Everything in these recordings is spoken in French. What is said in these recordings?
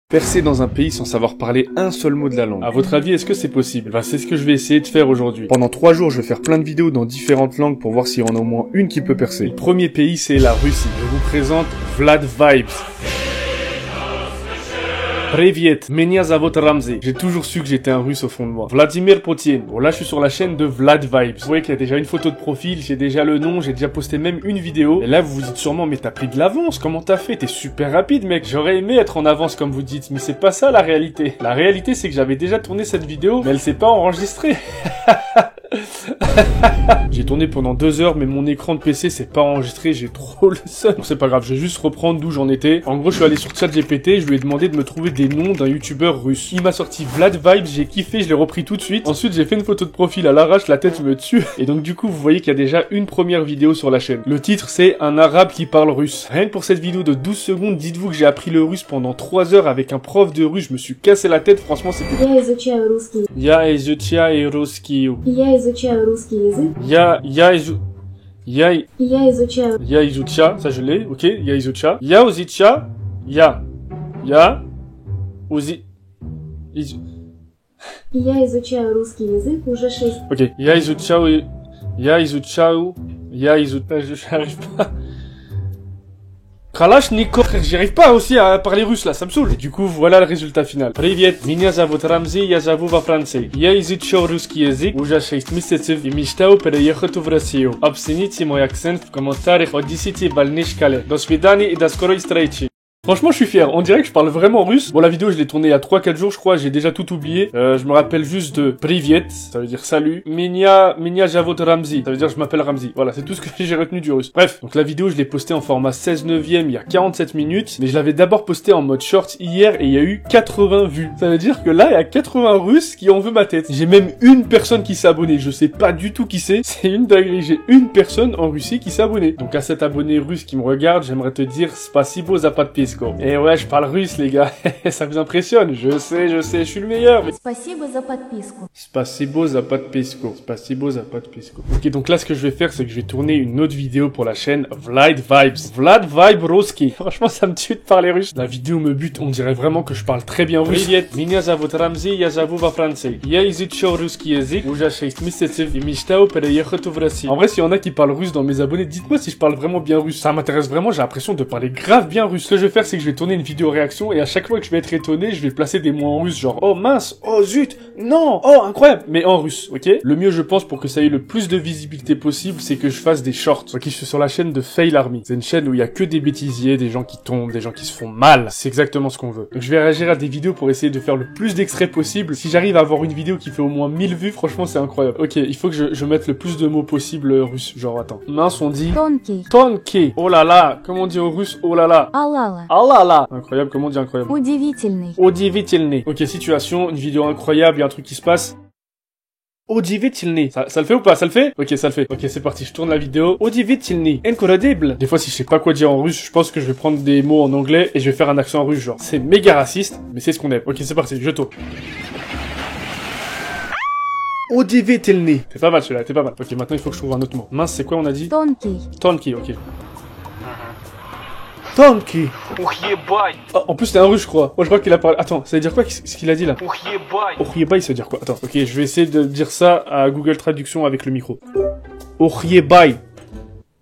Percer dans un pays sans savoir parler un seul mot de la langue. À votre avis, est-ce que c'est possible? Ben, c'est ce que je vais essayer de faire aujourd'hui. Pendant 3 jours, je vais faire plein de vidéos dans différentes langues pour voir s'il y en a au moins une qui peut percer. Le premier pays, c'est la Russie. Je vous présente Vlad Vibes. Привет, меня зовут Ramzi. J'ai toujours su que j'étais un russe au fond de moi. Vladimir Poutine. Bon là je suis sur la chaîne de Vlad Vibes. Vous voyez qu'il y a déjà une photo de profil, j'ai déjà le nom, j'ai déjà posté même une vidéo. Et là vous vous dites sûrement mais t'as pris de l'avance, comment t'as fait? T'es super rapide mec. J'aurais aimé être en avance comme vous dites, mais c'est pas ça la réalité. La réalité c'est que j'avais déjà tourné cette vidéo, mais elle s'est pas enregistrée. J'ai tourné pendant 2 heures, mais mon écran de PC s'est pas enregistré, j'ai trop le seum. Bon, c'est pas grave, je vais juste reprendre d'où j'en étais. En gros, je suis allé sur ChatGPT, je lui ai demandé de me trouver des noms d'un youtubeur russe. Il m'a sorti Vlad Vibes, j'ai kiffé, je l'ai repris tout de suite. Ensuite, j'ai fait une photo de profil à l'arrache, la tête me tue. Et donc, du coup, vous voyez qu'il y a déjà une première vidéo sur la chaîne. Le titre, c'est Un arabe qui parle russe. Rien que pour cette vidéo de 12 secondes, dites-vous que j'ai appris le russe pendant 3 heures avec un prof de russe. Je me suis cassé la tête, franchement, c'était... Я изучаю русский. Я изучаю русский. Я изучаю русский язык. Я изучаю. Я изучаю, ça je l'ai, ok, я изучаю. Я изучаю русский язык уже 6. Ok, j'arrive pas. Kalashnikov, j'y arrive pas aussi à parler russe là, ça me saoule. Et du coup, voilà le résultat final. Привет, меня зовут Ramzi, я живу во Франции. Я изучал русский язык уже 6 месяцев и мечтаю переехать в Россию. Оцените мой акцент в комментариях от 10 балльной шкале. До свидания и до скорой встречи. Franchement, je suis fier. On dirait que je parle vraiment russe. Bon, la vidéo, je l'ai tournée il y a 3-4 jours, je crois. J'ai déjà tout oublié. Je me rappelle juste de Privet. Ça veut dire salut. Меня зовут Ramzi. Ça veut dire je m'appelle Ramzi. Voilà, c'est tout ce que j'ai retenu du russe. Bref. Donc, la vidéo, je l'ai postée en format 16/9 il y a 47 minutes. Mais je l'avais d'abord postée en mode short hier et il y a eu 80 vues. Ça veut dire que là, il y a 80 Russes qui en veulent ma tête. J'ai même une personne qui s'est abonnée. Je sais pas du tout qui c'est. C'est une dinguerie. J'ai une personne en Russie qui s'est abonnée. Donc, à cet abonné russe qui me regarde, j'aimerais te dire Spasibo za podpisku. Et ouais, je parle russe, les gars. Ça vous impressionne. Je sais, je suis le meilleur. Mais... Спасибо за подписку. Spasibo za podpisku. Spasibo za podpisku. Ok, donc là, ce que je vais faire, c'est que je vais tourner une autre vidéo pour la chaîne Vlad Vibes. Vlad Vibe Ruski. Franchement, ça me tue de parler russe. La vidéo me bute. On dirait vraiment que je parle très bien russe. Привет, меня зовут Ramzi, я живу во Франции. Я изучал русский язык уже 6 месяцев и мечтаю переехать в Россию. En vrai, s'il y en a qui parlent russe dans mes abonnés, dites-moi si je parle vraiment bien russe. Ça m'intéresse vraiment, j'ai l'impression de parler grave bien russe. Ce que je vais faire, c'est que je vais tourner une vidéo réaction et à chaque fois que je vais être étonné, je vais placer des mots en russe genre oh mince, oh zut, non, oh incroyable, mais en russe, ok? Le mieux je pense pour que ça ait le plus de visibilité possible, c'est que je fasse des shorts. Ok, je suis sur la chaîne de Fail Army. C'est une chaîne où il y a que des bêtisiers, des gens qui tombent, des gens qui se font mal. C'est exactement ce qu'on veut. Donc je vais réagir à des vidéos pour essayer de faire le plus d'extraits possible. Si j'arrive à avoir une vidéo qui fait au moins 1000 vues, franchement c'est incroyable. Ok, il faut que je mette le plus de mots possible russes. Genre attends. Mince, on dit Тонкий. Tonki. Oh là là, comment on dit en russe? Oh là là. Алала. Ah là là. Incroyable, comment on dit incroyable? Удивительный. Удивительный. Ok, situation, une vidéo incroyable, il y a un truc qui se passe. Удивительный. Ça le fait ou pas? Ça le fait? Ok, ça le fait. Ok, c'est parti, je tourne la vidéo. Удивительный. Incroyable. Des fois, si je sais pas quoi dire en russe, je pense que je vais prendre des mots en anglais et je vais faire un accent russe, genre. C'est méga raciste, mais c'est ce qu'on aime. Ok, c'est parti, je tourne. Удивительный. T'es pas mal celui-là, t'es pas mal. Ok, maintenant il faut que je trouve un autre mot. Mince, c'est quoi on a dit? Тонкий. Tonki, ok. Tonki. Ух, ебать! Oh, en plus, c'est un russe, je crois. Moi, je crois qu'il a parlé... Attends, ça veut dire quoi, ce qu'il a dit, là? Ух, ебать! Okhiyebay, ça veut dire quoi? Attends, ok, je vais essayer de dire ça à Google Traduction avec le micro. Okhiyebay.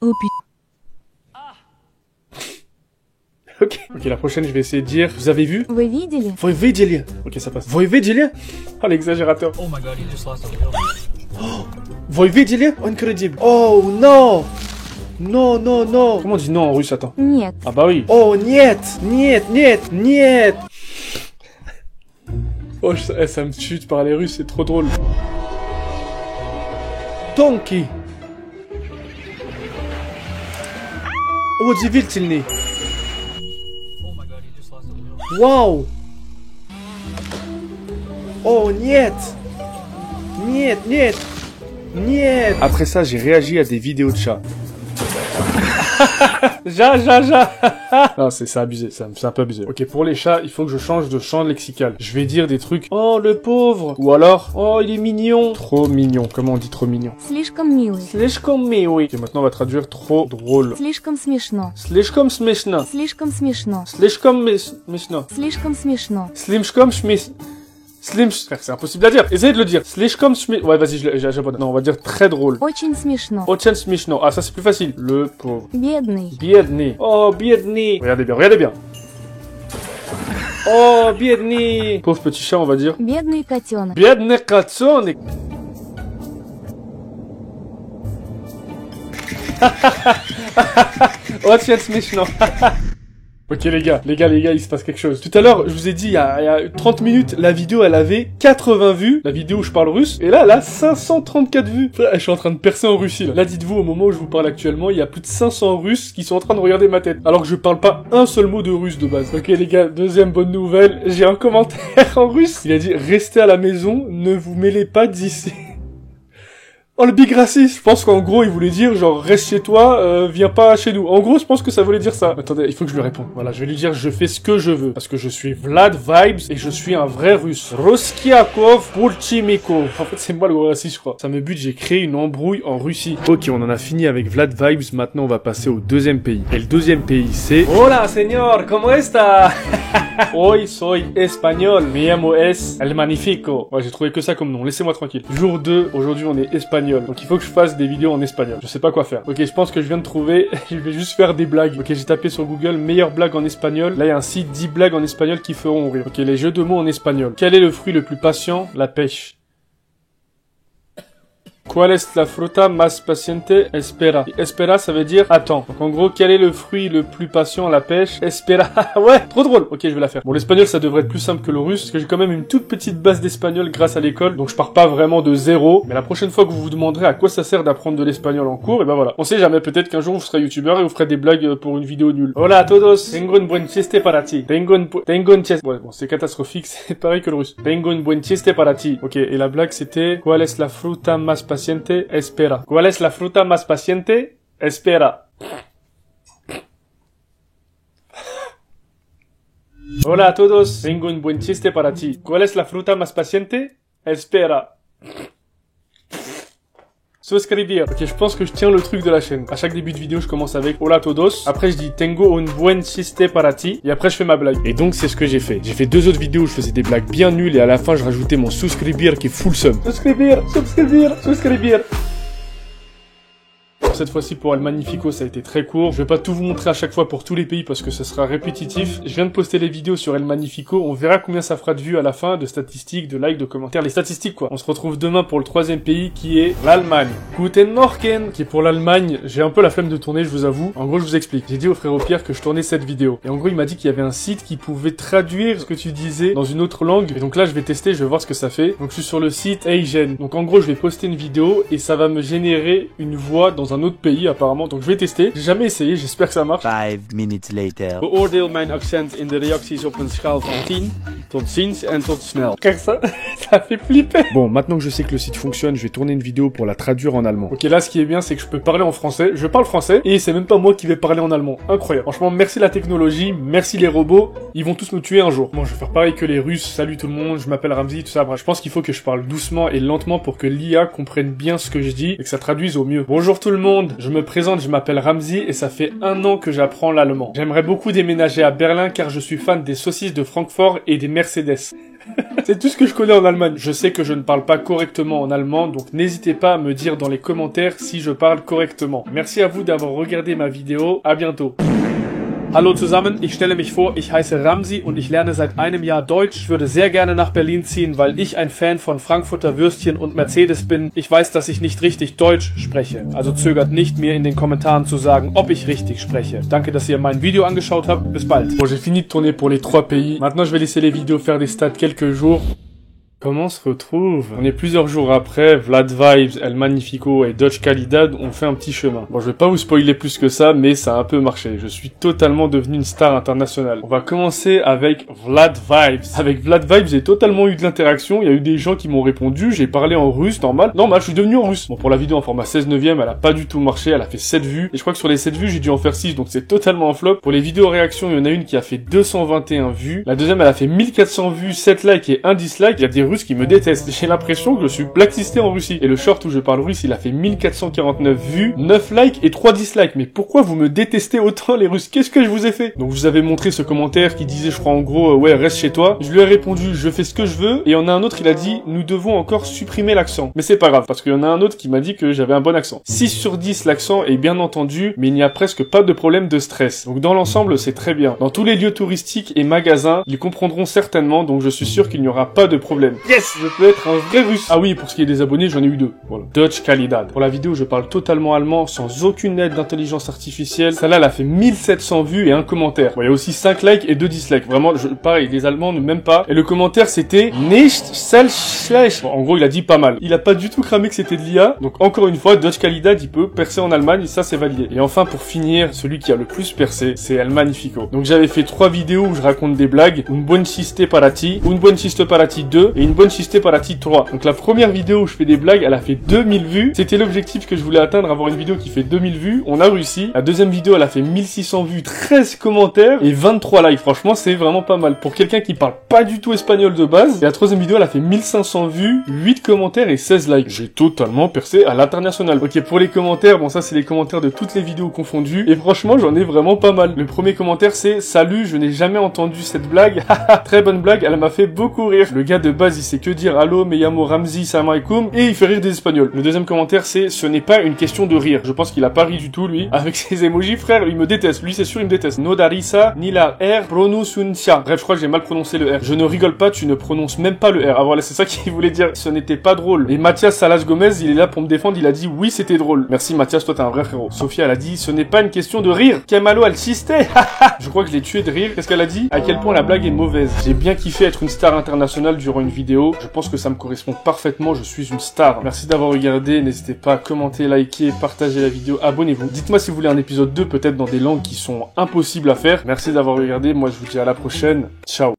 Oh putain. Ok, la prochaine, je vais essayer de dire... Vous avez vu? Вы видели? Вы видели? Ok, ça passe. Вы видели? Oh, l'exagérateur. Oh my god, you just lost a wheel. Вы видели? Incredible. Oh, non! Non, non, non. Comment on dit non en russe? Attends. Нет. Ah bah oui. Oh, niet. Niet, niet, niet. Oh, ça me tue de parler russe, c'est trop drôle. Tonki. Удивительный. Oh my god, you just lost a wheel. Wow. Oh, niet. Niet, niet. Niet. Après ça, j'ai réagi à des vidéos de chats. Ja. Non, c'est abusé, c'est un peu abusé. Ok, pour les chats, il faut que je change de champ lexical. Je vais dire des trucs, oh, le pauvre. Ou alors, oh, il est mignon. Trop mignon. Comment on dit trop mignon? Слишком милый. Слишком милый. Ok, maintenant on va traduire trop drôle. Слишком смешно. Слишком смешно. Слишком смешно. Слишком смешно. Слишком смешно. Слишком смешно. Frère, c'est impossible à dire. Essayez de le dire. Слишком смешно. Ouais, vas-y, j'abandonne. Non, on va dire très drôle. Очень смешно. Очень смешно. Ah, ça c'est plus facile. Le pauvre. Бедный. Biedny. Oh, biedny. Regardez bien, regardez bien. Oh, biedny. Pauvre petit chat, on va dire. Бедный котенок. Biedny котенок. Очень смешно. Ok les gars, il se passe quelque chose. Tout à l'heure, je vous ai dit, il y a 30 minutes, la vidéo, elle avait 80 vues, la vidéo où je parle russe, et là, elle a 534 vues. Frère, je suis en train de percer en Russie, là. Là, dites-vous, au moment où je vous parle actuellement, il y a plus de 500 Russes qui sont en train de regarder ma tête, alors que je parle pas un seul mot de russe de base. Ok les gars, deuxième bonne nouvelle, j'ai un commentaire en russe. Il a dit, restez à la maison, ne vous mêlez pas d'ici. Oh, le big raciste. Je pense qu'en gros, il voulait dire, genre, reste chez toi, viens pas chez nous. En gros, je pense que ça voulait dire ça. Attendez, il faut que je lui réponde. Voilà, je vais lui dire, je fais ce que je veux. Parce que je suis Vlad Vibes et je suis un vrai russe. Roskiakov Pulchimiko. En fait, c'est moi le gros raciste, je crois. Ça me bute, j'ai créé une embrouille en Russie. Ok, on en a fini avec Vlad Vibes. Maintenant, on va passer au deuxième pays. Et le deuxième pays, c'est... Hola, señor, ¿cómo está? Hoy soy espagnol. Me llamo es el magnifico. Ouais, j'ai trouvé que ça comme nom. Laissez-moi tranquille. Jour 2. Aujourd'hui, on est espagnol. Donc il faut que je fasse des vidéos en espagnol. Je sais pas quoi faire. Ok, je pense que je viens de trouver. Je vais juste faire des blagues. Ok, j'ai tapé sur Google meilleures blagues en espagnol. Là, il y a un site 10 blagues en espagnol qui feront rire. Ok, les jeux de mots en espagnol. Quel est le fruit le plus patient? La pêche. ¿Cuál es la fruta más paciente? Espera. Et espera, ça veut dire attends. Donc en gros, quel est le fruit le plus patient à la pêche? Espera. Ouais, trop drôle. Ok, je vais la faire. Bon, l'espagnol, ça devrait être plus simple que le russe, parce que j'ai quand même une toute petite base d'espagnol grâce à l'école, donc je pars pas vraiment de zéro. Mais la prochaine fois que vous vous demanderez à quoi ça sert d'apprendre de l'espagnol en cours, et ben voilà. On sait jamais, peut-être qu'un jour vous serez youtubeur et vous ferez des blagues pour une vidéo nulle. Hola a todos. Tengo un buen chiste para ti. Tengo un chiste. Ouais, bon, c'est catastrophique, c'est pareil que le russe. Tengo un buen chiste para ti. Ok, et la blague c'était, ¿cuál es la fruta más paciente? Espera. ¿Cuál es la fruta más paciente? Espera. Hola a todos, tengo un buen chiste para ti. ¿Cuál es la fruta más paciente? Espera. Suscribir. Ok, je pense que je tiens le truc de la chaîne. À chaque début de vidéo, je commence avec Hola a todos. Après, je dis Tengo un buen chiste para ti. Et après, je fais ma blague. Et donc, c'est ce que j'ai fait. J'ai fait 2 autres vidéos où je faisais des blagues bien nulles et à la fin, je rajoutais mon suscribir qui est full sum. Suscribir. Cette fois-ci pour El Magnifico, ça a été très court. Je vais pas tout vous montrer à chaque fois pour tous les pays parce que ça sera répétitif. Je viens de poster les vidéos sur El Magnifico. On verra combien ça fera de vues à la fin, de statistiques, de likes, de commentaires. Les statistiques quoi. On se retrouve demain pour le 3e pays qui est l'Allemagne. Guten Morgen. Qui est pour l'Allemagne. J'ai un peu la flemme de tourner, je vous avoue. En gros, je vous explique. J'ai dit au frère Pierre que je tournais cette vidéo. Et en gros, il m'a dit qu'il y avait un site qui pouvait traduire ce que tu disais dans une autre langue. Et donc là, je vais tester, je vais voir ce que ça fait. Donc je suis sur le site Eigen. Donc en gros, je vais poster une vidéo et ça va me générer une voix dans un autre pays apparemment. Donc je vais tester. J'ai jamais essayé, j'espère que ça marche. 5 minutes later. Beoordeel mijn accent in de reacties op een schaal van 10. Tot ziens en tot snel. Car ça fait flipper. Bon, maintenant que je sais que le site fonctionne, je vais tourner une vidéo pour la traduire en allemand. Ok, là ce qui est bien, c'est que je peux parler en français. Je parle français et c'est même pas moi qui vais parler en allemand. Incroyable. Franchement, merci la technologie, merci les robots. Ils vont tous me tuer un jour. Bon, je vais faire pareil que les Russes. Salut tout le monde, je m'appelle Ramzi, tout ça. Bref, je pense qu'il faut que je parle doucement et lentement pour que l'IA comprenne bien ce que je dis et que ça traduise au mieux. Bonjour tout le monde, je me présente, je m'appelle Ramzi et ça fait 1 an que j'apprends l'allemand. J'aimerais beaucoup déménager à Berlin car je suis fan des saucisses de Francfort et des Mercedes. C'est tout ce que je connais en Allemagne. Je sais que je ne parle pas correctement en allemand, donc n'hésitez pas à me dire dans les commentaires si je parle correctement. Merci à vous d'avoir regardé ma vidéo. À bientôt. Hallo zusammen, ich stelle mich vor, ich heiße Ramzi und ich lerne seit einem Jahr Deutsch. Ich würde sehr gerne nach Berlin ziehen, weil ich ein Fan von Frankfurter Würstchen und Mercedes bin. Ich weiß, dass ich nicht richtig Deutsch spreche, also zögert nicht, mir in den Kommentaren zu sagen, ob ich richtig spreche. Danke, dass ihr mein Video angeschaut habt. Bis bald. Bon, j'ai fini de tourner pour les 3 pays. Maintenant, je vais laisser les vidéos faire des stats quelques jours. Comment on se retrouve? On est plusieurs jours après, Vlad Vibes, El Magnifico et Dutch Calidad ont fait un petit chemin. Bon, je vais pas vous spoiler plus que ça, mais ça a un peu marché. Je suis totalement devenu une star internationale. On va commencer avec Vlad Vibes. Avec Vlad Vibes, j'ai totalement eu de l'interaction. Il y a eu des gens qui m'ont répondu. J'ai parlé en russe, normal. Normal, je suis devenu en russe. Bon, pour la vidéo en format 16/9, elle a pas du tout marché. Elle a fait 7 vues. Et je crois que sur les 7 vues, j'ai dû en faire 6. Donc c'est totalement un flop. Pour les vidéos réactions, il y en a une qui a fait 221 vues. La deuxième, elle a fait 1400 vues, 7 likes et 1 dislike. Il y a des Russes qui me détestent. J'ai l'impression que je suis blacklisté en Russie. Et le short où je parle russe, il a fait 1449 vues, 9 likes et 3 dislikes. Mais pourquoi vous me détestez autant les Russes? Qu'est-ce que je vous ai fait? Donc je vous avais montré ce commentaire qui disait, je crois en gros, ouais, reste chez toi. Je lui ai répondu, je fais ce que je veux. Et il y en a un autre, il a dit, nous devons encore supprimer l'accent. Mais c'est pas grave, parce qu'il y en a un autre qui m'a dit que j'avais un bon accent. 6 sur 10 l'accent est bien entendu, mais il n'y a presque pas de problème de stress. Donc dans l'ensemble, c'est très bien. Dans tous les lieux touristiques et magasins, ils comprendront certainement, donc je suis sûr qu'il n'y aura pas de problème. Yes, je peux être un vrai russe. Ah oui, pour ce qui est des abonnés, j'en ai eu 2. Voilà. Dutch Calidad. Pour la vidéo, je parle totalement allemand, sans aucune aide d'intelligence artificielle. Celle-là, elle a fait 1700 vues et un commentaire. Bon, il y a aussi 5 likes et 2 dislikes. Vraiment, pareil, les Allemands ne m'aiment pas. Et le commentaire, c'était nicht schlecht. Bon, en gros, il a dit pas mal. Il a pas du tout cramé que c'était de l'IA. Donc encore une fois, Dutch Calidad, il peut percer en Allemagne et ça, c'est validé. Et enfin, pour finir, celui qui a le plus percé, c'est El Magnifico. Donc j'avais fait 3 vidéos où je raconte des blagues. Un buon chiste parati, un buon chiste parati 2 et une bonne chiste parati 3. Donc la première vidéo où je fais des blagues, elle a fait 2000 vues. C'était l'objectif que je voulais atteindre, avoir une vidéo qui fait 2000 vues. On a réussi. La deuxième vidéo, elle a fait 1600 vues, 13 commentaires et 23 likes. Franchement, c'est vraiment pas mal. Pour quelqu'un qui parle pas du tout espagnol de base. Et la troisième vidéo, elle a fait 1500 vues, 8 commentaires et 16 likes. J'ai totalement percé à l'international. Ok, pour les commentaires, bon ça c'est les commentaires de toutes les vidéos confondues. Et franchement, j'en ai vraiment pas mal. Le premier commentaire c'est: salut, je n'ai jamais entendu cette blague. Très bonne blague, elle m'a fait beaucoup rire. Le gars de base, il sait que dire allô, me llamo Ramzi, salam alaikum, et il fait rire des Espagnols. Le deuxième commentaire c'est: ce n'est pas une question de rire. Je pense qu'il a pas ri du tout lui. Avec ses emojis, frère, il me déteste. Lui c'est sûr, il me déteste. No darisa, ni la R pronuncia. Bref, je crois que j'ai mal prononcé le R. Je ne rigole pas, tu ne prononces même pas le R. Ah voilà, c'est ça qu'il voulait dire. Ce n'était pas drôle. Et Mathias Salas Gomez, il est là pour me défendre, il a dit oui, c'était drôle. Merci Mathias, toi t'es un vrai frérot. Sophia, elle a dit: ce n'est pas une question de rire. Kamalo al chiste. Je crois que je l'ai tué de rire. Qu'est-ce qu'elle a dit? À quel point la blague est mauvaise. J'ai bien kiffé être une star internationale durant une vidéo. Je pense que ça me correspond parfaitement, je suis une star. Merci d'avoir regardé, n'hésitez pas à commenter, liker, partager la vidéo, abonnez-vous. Dites-moi si vous voulez un épisode 2 peut-être dans des langues qui sont impossibles à faire. Merci d'avoir regardé, moi je vous dis à la prochaine. Ciao.